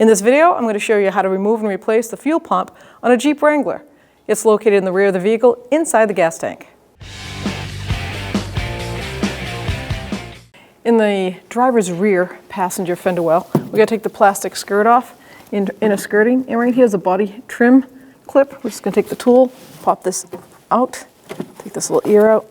In this video, I'm going to show you how to remove and replace the fuel pump on a Jeep Wrangler. It's located in the rear of the vehicle inside the gas tank. In the driver's rear passenger fender well, we got to take the plastic skirt off in a skirting, and right here is a body trim clip. We're just going to take the tool, pop this out, take this little ear out.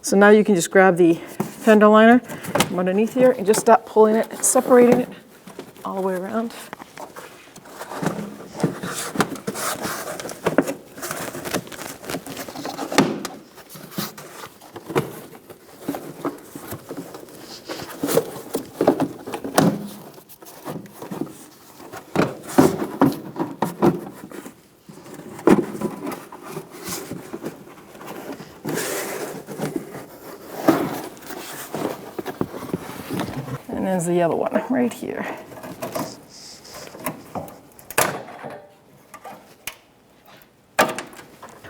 So now you can just grab the fender liner from underneath here and just start pulling it and separating it all the way around. And there's the other one right here.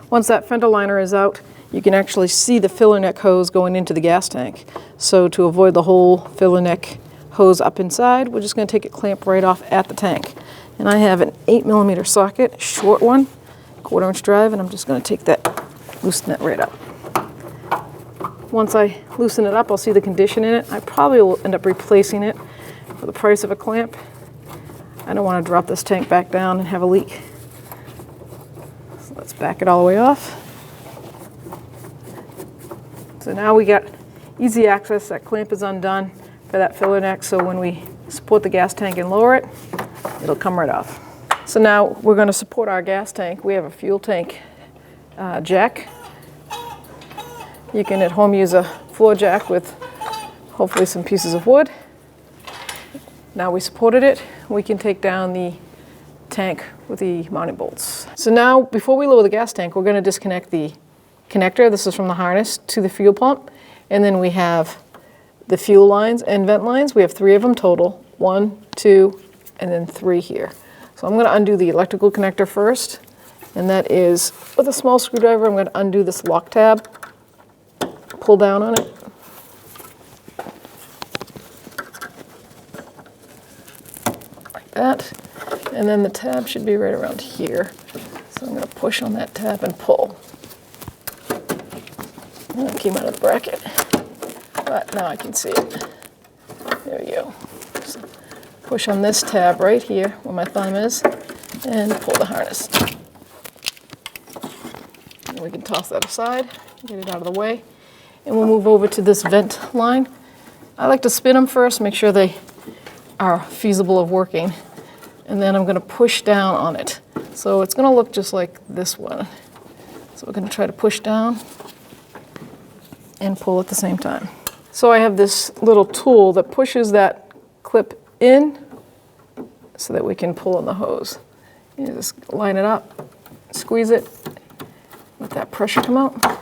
Once that fender liner is out, you can actually see the filler neck hose going into the gas tank. So to avoid the whole filler neck hose up inside, we're just going to take it clamped right off at the tank. And I have an 8mm socket, short one, 1/4 inch drive, and I'm just going to take that, loosen that right up. Once I loosen it up, I'll see the condition in it. I probably will end up replacing it for the price of a clamp. I don't want to drop this tank back down and have a leak. So let's back it all the way off. So now we got easy access. That clamp is undone for that filler neck, so when we support the gas tank and lower it, it'll come right off. So now we're going to support our gas tank. We have a fuel tank jack. You can at home use a floor jack with hopefully some pieces of wood. Now we supported it, we can take down the tank with the mounting bolts. So now, before we lower the gas tank, we're going to disconnect the connector. This is from the harness to the fuel pump. And then we have the fuel lines and vent lines. We have 3 of them total. 1, 2, and then 3 here. So I'm going to undo the electrical connector first. And that is, with a small screwdriver, I'm going to undo this lock tab. Pull down on it. Like that. And then the tab should be right around here. So I'm going to push on that tab and pull. And it came out of the bracket. But now I can see it. There we go. So push on this tab right here where my thumb is and pull the harness. And we can toss that aside, get it out of the way. And we'll move over to this vent line. I like to spin them first, make sure they are feasible of working. And then I'm going to push down on it. So it's going to look just like this one. So we're going to try to push down and pull at the same time. So I have this little tool that pushes that clip in so that we can pull on the hose. You just line it up, squeeze it, let that pressure come out.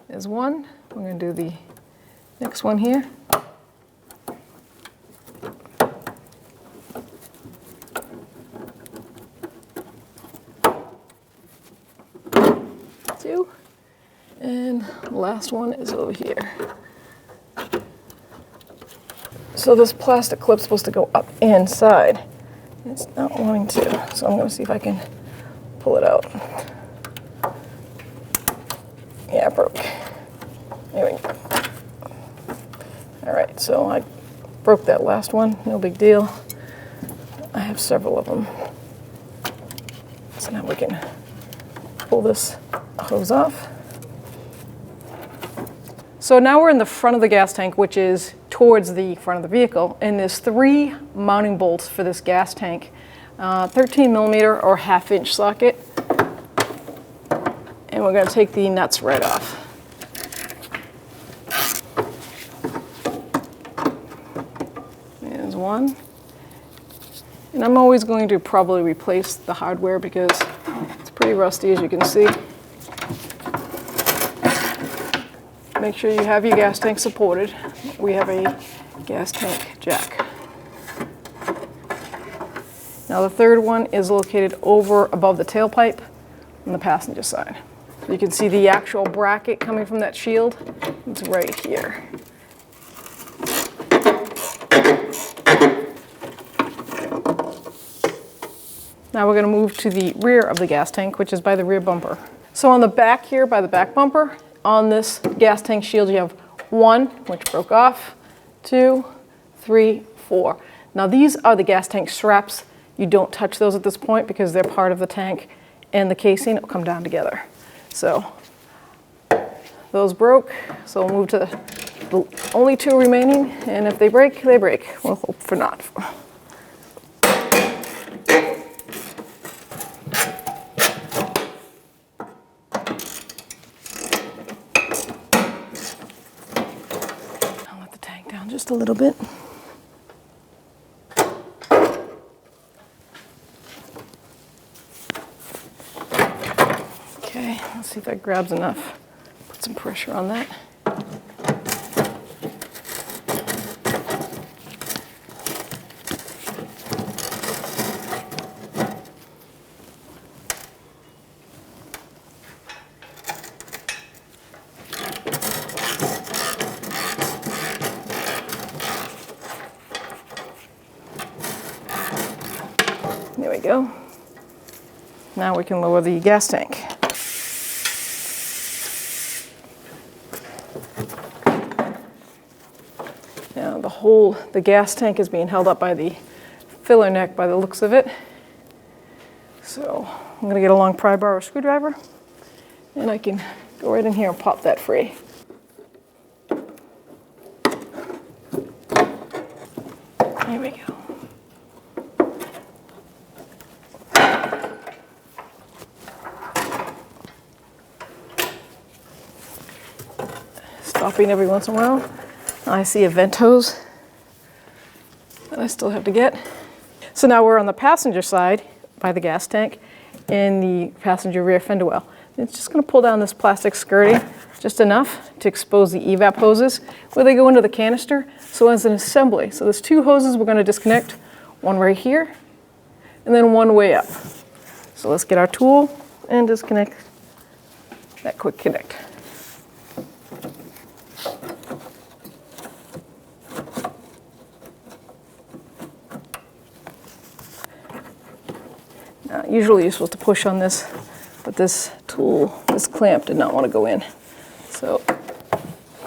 There's one. We're going to do the next one here. 2. And the last one is over here. So this plastic clip's supposed to go up inside. It's not wanting to, so I'm going to see if I can pull it out. Yeah, it broke. There we go. All right, so I broke that last one, no big deal. I have several of them. So now we can pull this hose off. So now we're in the front of the gas tank, which is towards the front of the vehicle, and there's 3 mounting bolts for this gas tank. 13mm or 1/2 inch socket. And we're going to take the nuts right off. There's one. And I'm always going to probably replace the hardware because it's pretty rusty, as you can see. Make sure you have your gas tank supported. We have a gas tank jack. Now the third one is located over above the tailpipe on the passenger side. So you can see the actual bracket coming from that shield. It's right here. Now we're going to move to the rear of the gas tank, which is by the rear bumper. So on the back here, by the back bumper, on this gas tank shield, you have 1, which broke off, 2, 3, 4. Now these are the gas tank straps. You don't touch those at this point because they're part of the tank and the casing will come down together. So those broke, so we'll move to the only 2 remaining, and if they break, they break. We'll hope for not. I'll let the tank down just a little bit. Okay, let's see if that grabs enough. Put some pressure on that. There we go. Now we can lower the gas tank. Now the gas tank is being held up by the filler neck by the looks of it. So I'm going to get a long pry bar or screwdriver, and I can go right in here and pop that free. There we go. Stopping every once in a while. I see a vent hose that I still have to get. So now we're on the passenger side by the gas tank in the passenger rear fender well. It's just going to pull down this plastic skirting just enough to expose the evap hoses where they go into the canister. So as an assembly, so there's 2 hoses we're going to disconnect, one right here and then one way up. So let's get our tool and disconnect that quick connect. Usually you're supposed to push on this, but this tool, this clamp did not want to go in. So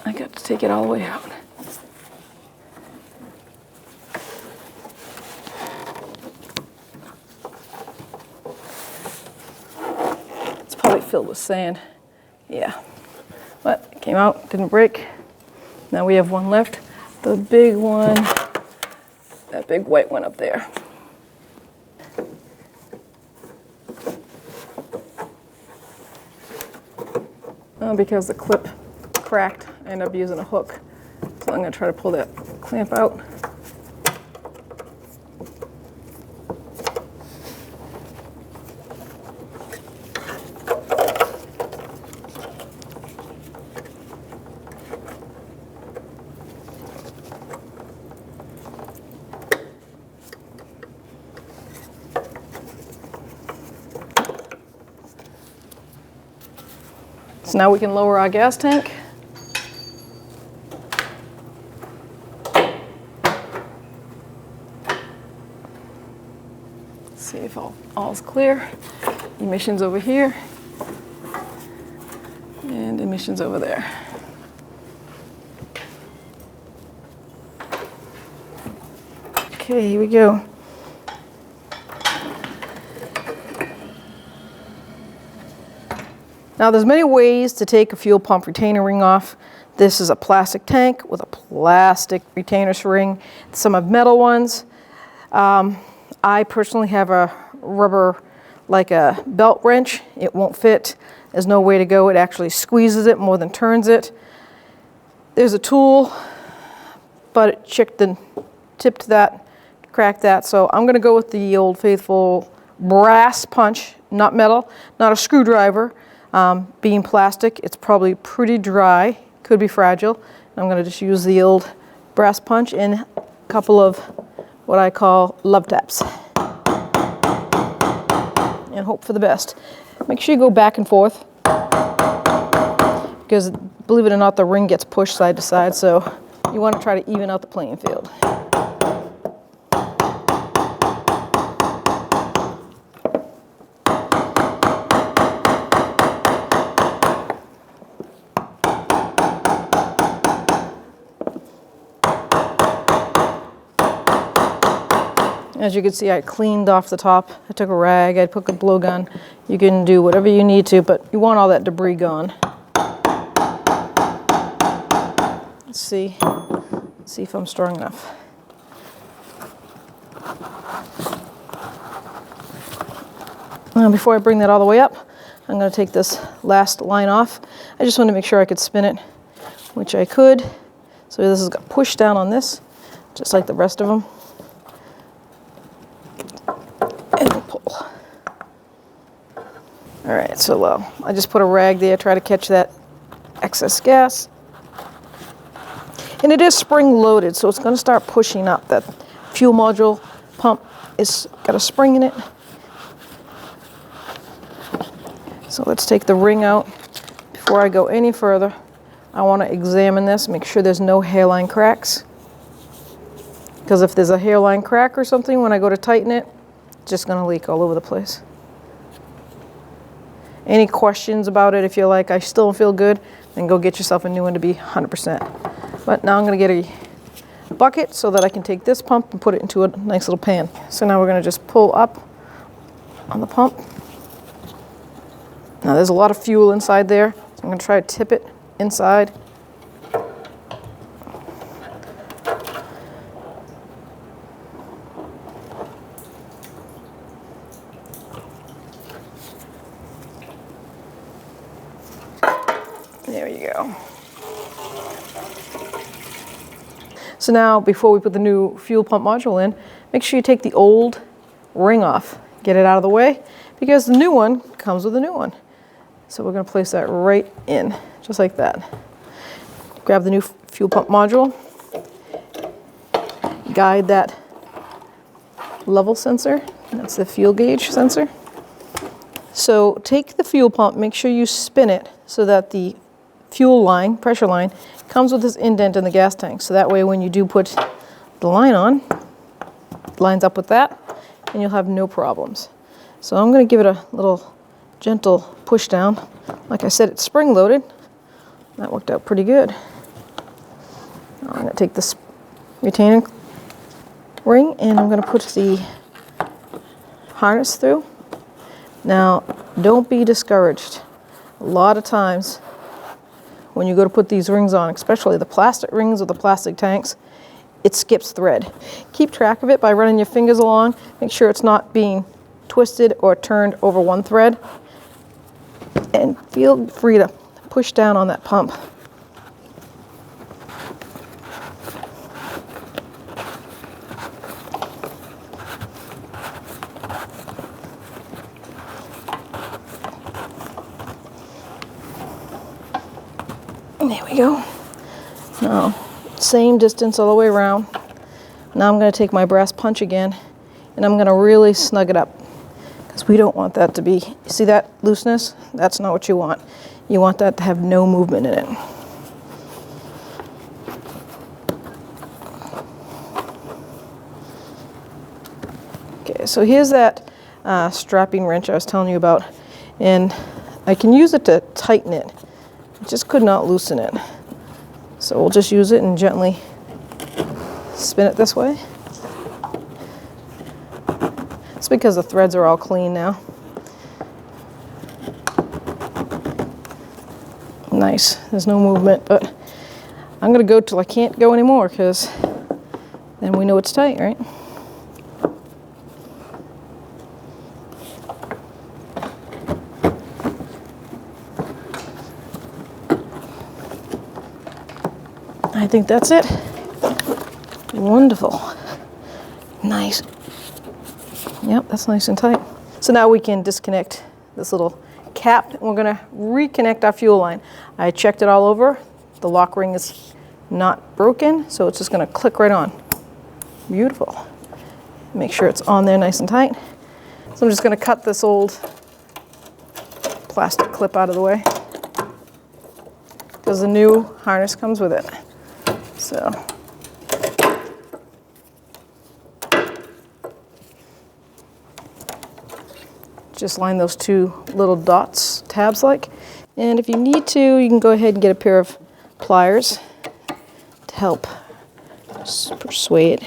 I got to take it all the way out. It's probably filled with sand. Yeah, but it came out, didn't break. Now we have one left. The big one, that big white one up there. Because the clip cracked, I ended up using a hook. So I'm going to try to pull that clamp out. So now we can lower our gas tank. See if all's clear. Emissions over here and emissions over there. Okay, here we go. Now there's many ways to take a fuel pump retainer ring off. This is a plastic tank with a plastic retainer ring. Some have metal ones. I personally have a rubber, like a belt wrench. It won't fit. There's no way to go. It actually squeezes it more than turns it. There's a tool, but it chipped and tipped that, cracked that. So I'm gonna go with the old faithful brass punch, not metal, not a screwdriver. Being plastic, it's probably pretty dry, could be fragile. I'm going to just use the old brass punch and a couple of what I call love taps. And hope for the best. Make sure you go back and forth, because believe it or not, the ring gets pushed side to side, so you want to try to even out the playing field. As you can see, I cleaned off the top. I took a rag, I took a blowgun. You can do whatever you need to, but you want all that debris gone. Let's see if I'm strong enough. Now, before I bring that all the way up, I'm going to take this last line off. I just want to make sure I could spin it, which I could. So this has got pushed down on this, just like the rest of them. And we'll pull. All right, so I just put a rag there, try to catch that excess gas. And it is spring loaded, so it's going to start pushing up. That fuel module pump is got a spring in it. So let's take the ring out. Before I go any further, I want to examine this, make sure there's no hairline cracks. Because if there's a hairline crack or something, when I go to tighten it, it's just going to leak all over the place. Any questions about it, if you're like, I still don't feel good, then go get yourself a new one to be 100%. But now I'm going to get a bucket so that I can take this pump and put it into a nice little pan. So now we're going to just pull up on the pump. Now there's a lot of fuel inside there, so I'm going to try to tip it inside. There you go. So now, before we put the new fuel pump module in, make sure you take the old ring off. Get it out of the way, because the new one comes with a new one. So we're going to place that right in, just like that. Grab the new fuel pump module. Guide that level sensor. That's the fuel gauge sensor. So take the fuel pump, make sure you spin it so that the fuel line, pressure line, comes with this indent in the gas tank. So that way when you do put the line on, it lines up with that, and you'll have no problems. So I'm going to give it a little gentle push down. Like I said, it's spring loaded. That worked out pretty good. Now I'm going to take this retaining ring and I'm going to put the harness through. Now, don't be discouraged. A lot of times when you go to put these rings on, especially the plastic rings or the plastic tanks, it skips thread. Keep track of it by running your fingers along. Make sure it's not being twisted or turned over one thread. And feel free to push down on that pump. There we go. Now, same distance all the way around. Now I'm going to take my brass punch again, and I'm going to really snug it up, because we don't want that to be, you see that looseness? That's not what you want. You want that to have no movement in it. Okay, so here's that strapping wrench I was telling you about, and I can use it to tighten it. I just could not loosen it. So we'll just use it and gently spin it this way. It's because the threads are all clean now. Nice, there's no movement, but I'm gonna go till I can't go anymore, because then we know it's tight, right? I think that's it. Wonderful. Nice. Yep, that's nice and tight. So now we can disconnect this little cap, and we're going to reconnect our fuel line. I checked it all over. The lock ring is not broken, so it's just going to click right on. Beautiful. Make sure it's on there nice and tight. So I'm just going to cut this old plastic clip out of the way, because the new harness comes with it. So just line those two little dots, tabs like, and if you need to, you can go ahead and get a pair of pliers to help persuade.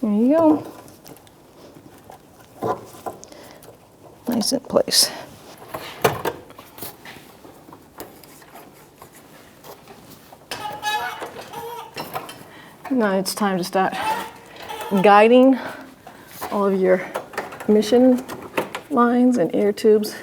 There you go. Nice in place. Now it's time to start guiding all of your emission lines and air tubes.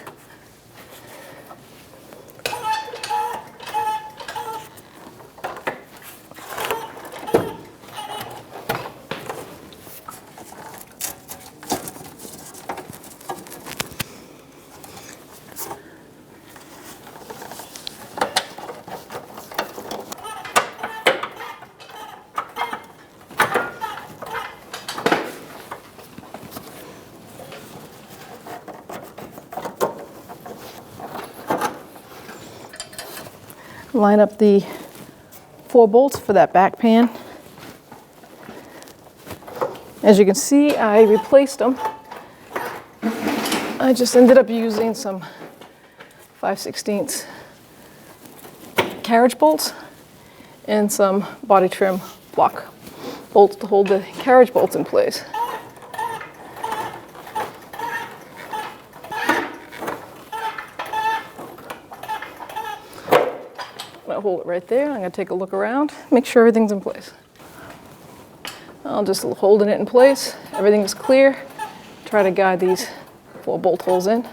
Line up the 4 bolts for that back pan. As you can see, I replaced them. I just ended up using some 5/16 carriage bolts and some body trim block bolts to hold the carriage bolts in place. I'll hold it right there. I'm going to take a look around, make sure everything's in place. I'll just holding it in place. Everything's clear. Try to guide these 4 bolt holes in.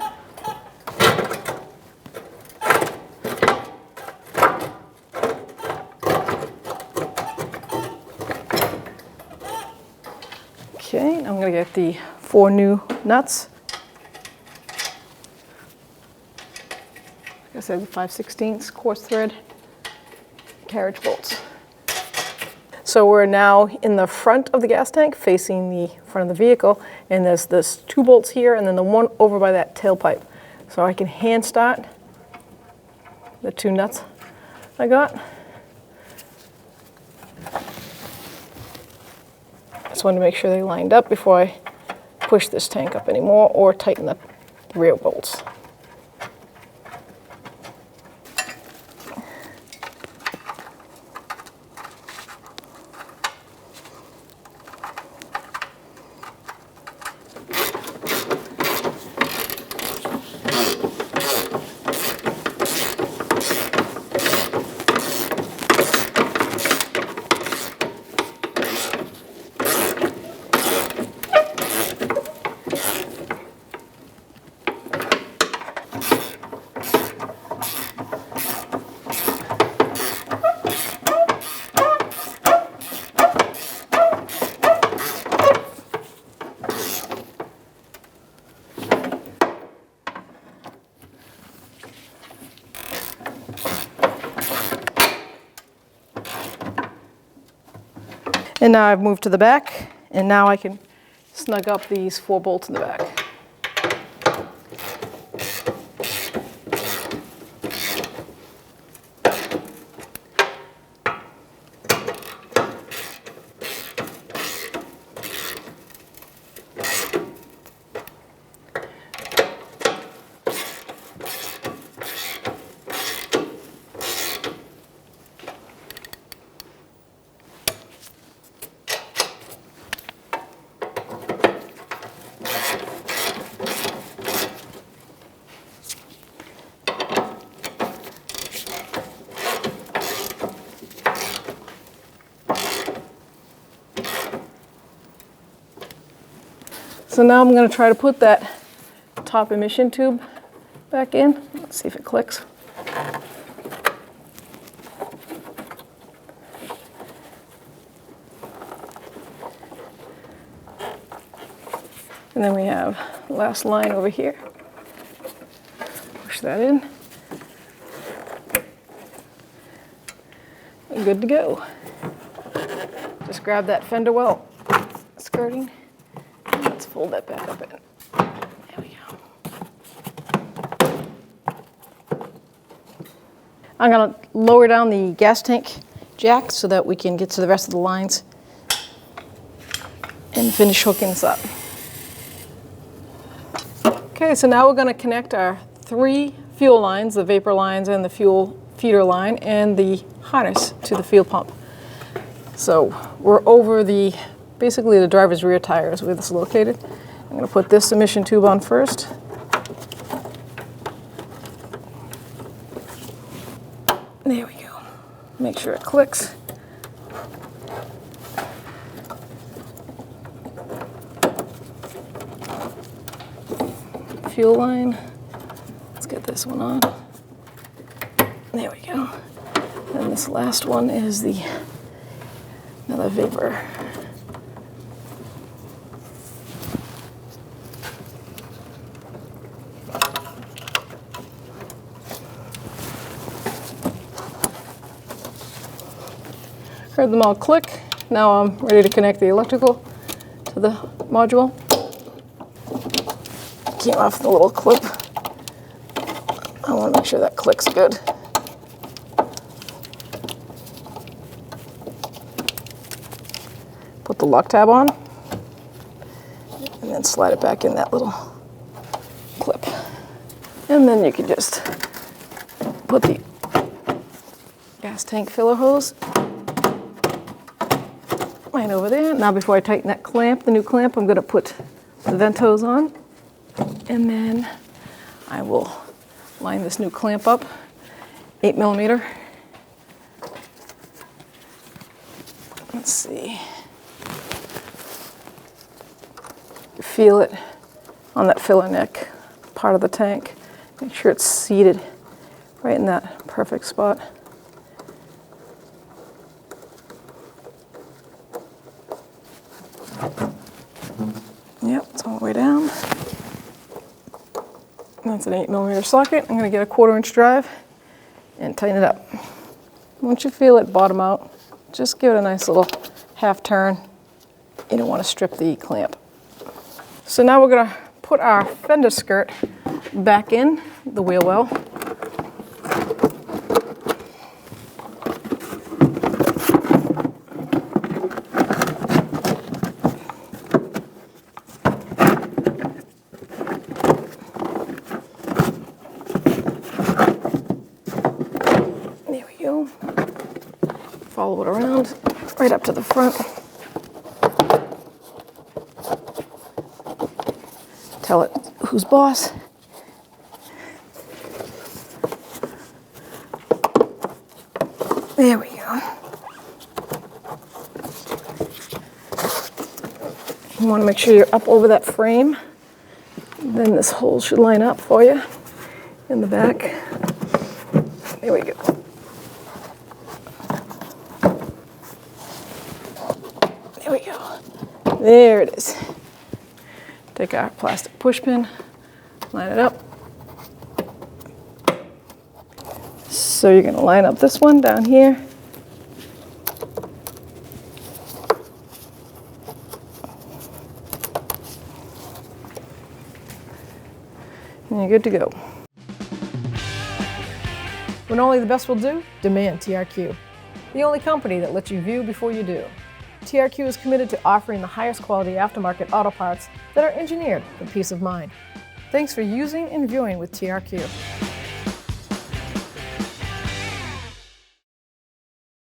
Okay, I'm going to get the 4 new nuts. Like I said, the 5/16 coarse thread carriage bolts. So we're now in the front of the gas tank facing the front of the vehicle, and there's 2 bolts here and then the one over by that tailpipe. So I can hand start the 2 nuts I got. Just wanted to make sure they lined up before I push this tank up anymore or tighten the rear bolts. And now I've moved to the back, and now I can snug up these 4 bolts in the back. So now I'm going to try to put that top emission tube back in. Let's see if it clicks. And then we have the last line over here. Push that in. And good to go. Just grab that fender well skirting. Let's fold that back up in. There we go. I'm going to lower down the gas tank jack so that we can get to the rest of the lines and finish hooking this up. Okay, so now we're going to connect our 3 fuel lines, the vapor lines and the fuel feeder line, and the harness to the fuel pump. So we're over the basically the driver's rear tire is where this is located. I'm going to put this emission tube on first. There we go. Make sure it clicks. Fuel line. Let's get this one on. There we go. And this last one is another vapor. Heard them all click. Now I'm ready to connect the electrical to the module. Came off the little clip. I want to make sure that clicks good. Put the lock tab on and then slide it back in that little clip. And then you can just put the gas tank filler hose right over there. Now before I tighten that clamp, the new clamp, I'm going to put the vent hose on, and then I will line this new clamp up, 8mm. Let's see. You feel it on that filler neck part of the tank. Make sure it's seated right in that perfect spot. Yep, it's all the way down. That's an 8mm socket. I'm going to get a 1/4" drive and tighten it up. Once you feel it bottom out, just give it a nice little half turn. You don't want to strip the clamp. So now we're going to put our fender skirt back in the wheel well. Follow it around, right up to the front. Tell it who's boss. There we go. You want to make sure you're up over that frame. Then this hole should line up for you in the back. There we go. There we go. There it is. Take our plastic push pin, line it up. So you're going to line up this one down here. And you're good to go. When only the best will do, demand TRQ. The only company that lets you view before you do. TRQ is committed to offering the highest quality aftermarket auto parts that are engineered for peace of mind. Thanks for using and viewing with TRQ.